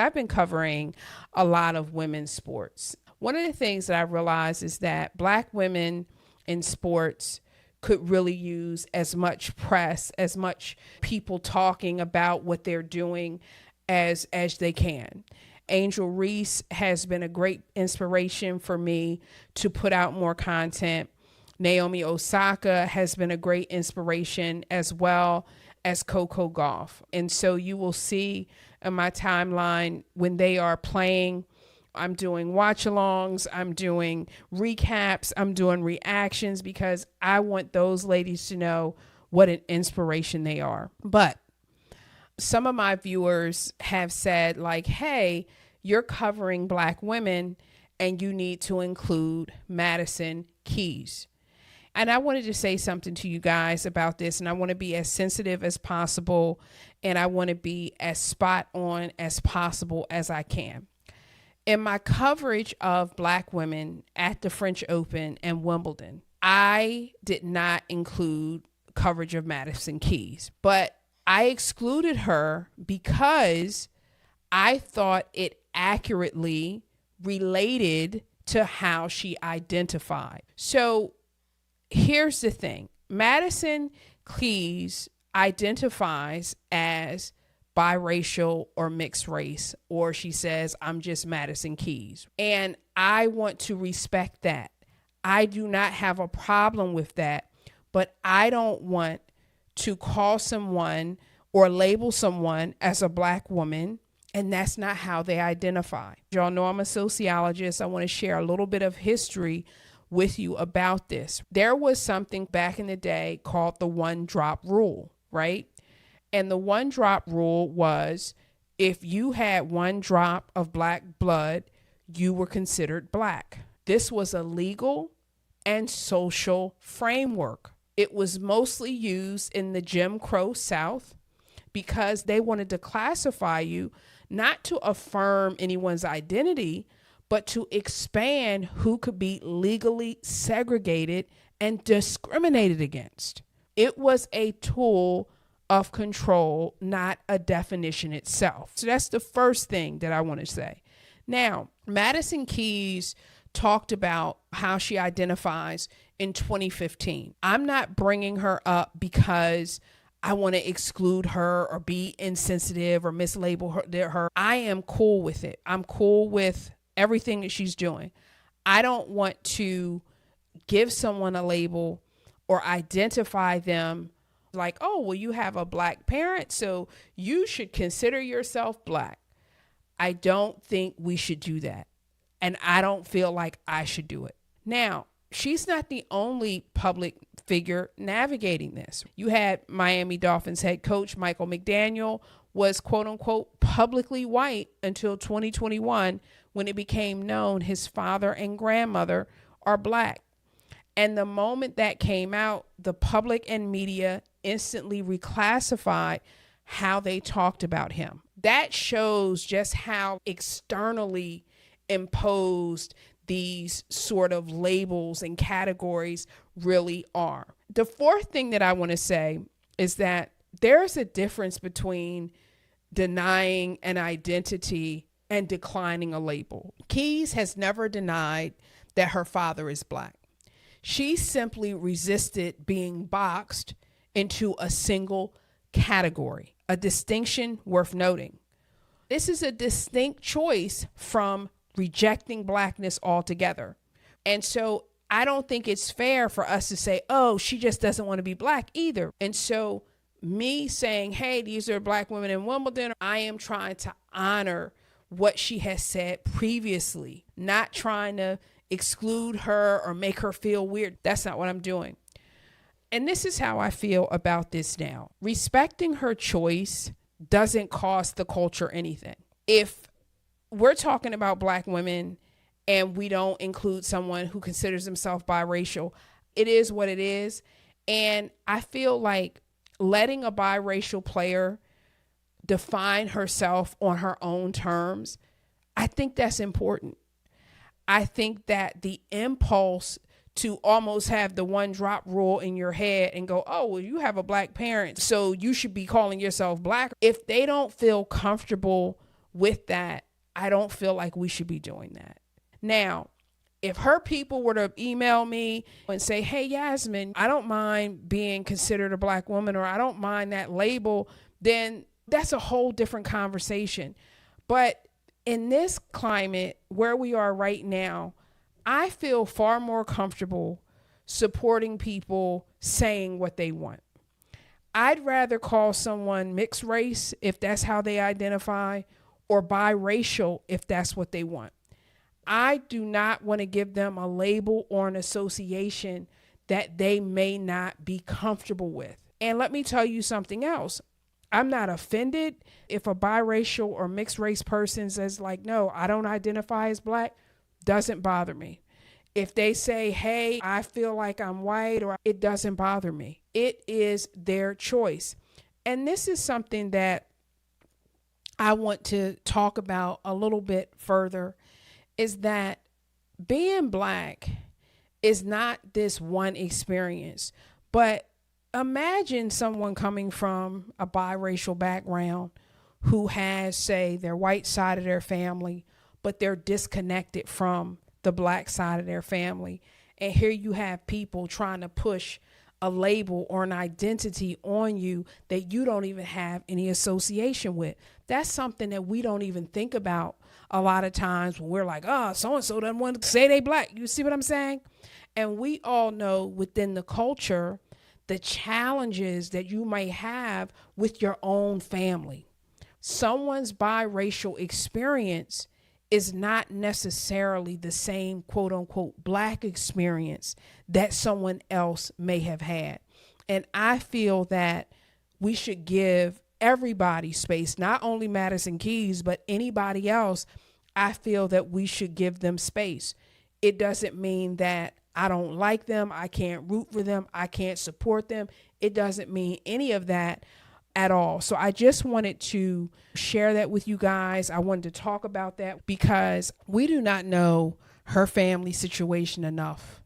I've been covering a lot of women's sports. One of the things that I realized is that Black women in sports could really use as much press, as much people talking about what they're doing as they can. Angel Reese has been a great inspiration for me to put out more content. Naomi Osaka has been a great inspiration, as well as Coco Gauff. And so you will see in my timeline when they are playing, I'm doing watch alongs, I'm doing recaps, I'm doing reactions, because I want those ladies to know what an inspiration they are. But some of my viewers have said, like, hey, you're covering Black women and you need to include Madison Keys. And I wanted to say something to you guys about this, and I want to be as sensitive as possible, and I want to be as spot on as possible as I can. In my coverage of Black women at the French Open and Wimbledon, I did not include coverage of Madison Keys, but I excluded her because I thought it accurately related to how she identified. So here's the thing. Madison Keys identifies as biracial or mixed race, or she says, I'm just Madison Keys. And I want to respect that. I do not have a problem with that, but I don't want to call someone or label someone as a Black woman, and that's not how they identify. Y'all know I'm a sociologist. I want to share a little bit of history with you about this. There was something back in the day called the one drop rule, right? And the one drop rule was if you had one drop of Black blood, you were considered Black. This was a legal and social framework. It was mostly used in the Jim Crow South because they wanted to classify you, not to affirm anyone's identity, but to expand who could be legally segregated and discriminated against. It was a tool of control, not a definition itself. So that's the first thing that I want to say. Now, Madison Keys talked about how she identifies in 2015. I'm not bringing her up because I want to exclude her or be insensitive or mislabel her. I am cool with it. I'm cool with everything that she's doing. I don't want to give someone a label or identify them like, oh, well, you have a Black parent, so you should consider yourself Black. I don't think we should do that. And I don't feel like I should do it. Now, she's not the only public figure navigating this. You had Miami Dolphins head coach Michael McDaniel was quote unquote publicly white until 2021 when it became known his father and grandmother are Black. And the moment that came out, the public and media instantly reclassified how they talked about him. That shows just how externally imposed these sort of labels and categories really are. The fourth thing that I want to say is that there's a difference between denying an identity and declining a label. Keys has never denied that her father is Black. She simply resisted being boxed into a single category, a distinction worth noting. This is a distinct choice from rejecting Blackness altogether. And so I don't think it's fair for us to say, oh, she just doesn't want to be Black either. And so me saying, hey, these are Black women in Wimbledon, I am trying to honor what she has said previously, not trying to exclude her or make her feel weird. That's not what I'm doing. And this is how I feel about this now. Respecting her choice doesn't cost the culture anything. If we're talking about Black women and we don't include someone who considers himself biracial, it is what it is. And I feel like letting a biracial player define herself on her own terms, I think that's important. I think that the impulse to almost have the one drop rule in your head and go, oh, well, you have a Black parent, so you should be calling yourself Black. If they don't feel comfortable with that, I don't feel like we should be doing that. Now, if her people were to email me and say, hey, Yasmin, I don't mind being considered a black woman, or I don't mind that label, then that's a whole different conversation. But in this climate where we are right now, I feel far more comfortable supporting people saying what they want. I'd rather call someone mixed race if that's how they identify, or biracial if that's what they want. I do not want to give them a label or an association that they may not be comfortable with. And let me tell you something else. I'm not offended if a biracial or mixed race person says like, no, I don't identify as black. Doesn't bother me. If they say, hey, I feel like I'm white, or it doesn't bother me. It is their choice. And this is something that I want to talk about a little bit further, is that being black is not this one experience. But imagine someone coming from a biracial background who has, say, their white side of their family, but they're disconnected from the black side of their family. And here you have people trying to push a label or an identity on you that you don't even have any association with. That's something that we don't even think about a lot of times when we're like, oh, so-and-so doesn't want to say they black. You see what I'm saying? And we all know within the culture, the challenges that you may have with your own family. Someone's biracial experience is not necessarily the same quote unquote black experience that someone else may have had. And I feel that we should give everybody space, not only Madison Keys, but anybody else. I feel that we should give them space. It doesn't mean that I don't like them, I can't root for them, I can't support them. It doesn't mean any of that at all. So I just wanted to share that with you guys. I wanted to talk about that because we do not know her family situation enough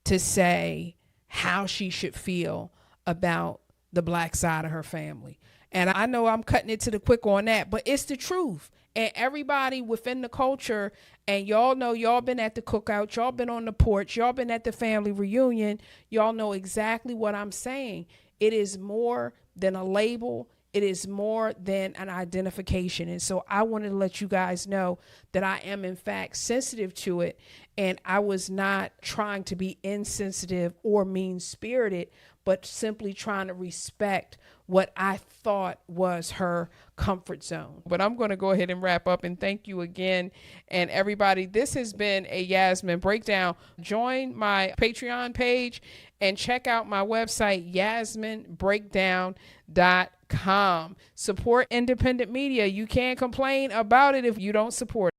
to say how she should feel about the black side of her family. And I know I'm cutting it to the quick on that, but it's the truth. And everybody within the culture, and y'all know, y'all been at the cookout, y'all been on the porch, y'all been at the family reunion, y'all know exactly what I'm saying. It is more than a label. It is more than an identification. And so I wanted to let you guys know that I am in fact sensitive to it. And I was not trying to be insensitive or mean-spirited, but simply trying to respect what I thought was her comfort zone. But I'm going to go ahead and wrap up, and thank you again. And everybody, this has been a Yasmin Breakdown. Join my Patreon page and check out my website, yasminbreakdown.com. Support independent media. You can't complain about it if you don't support it.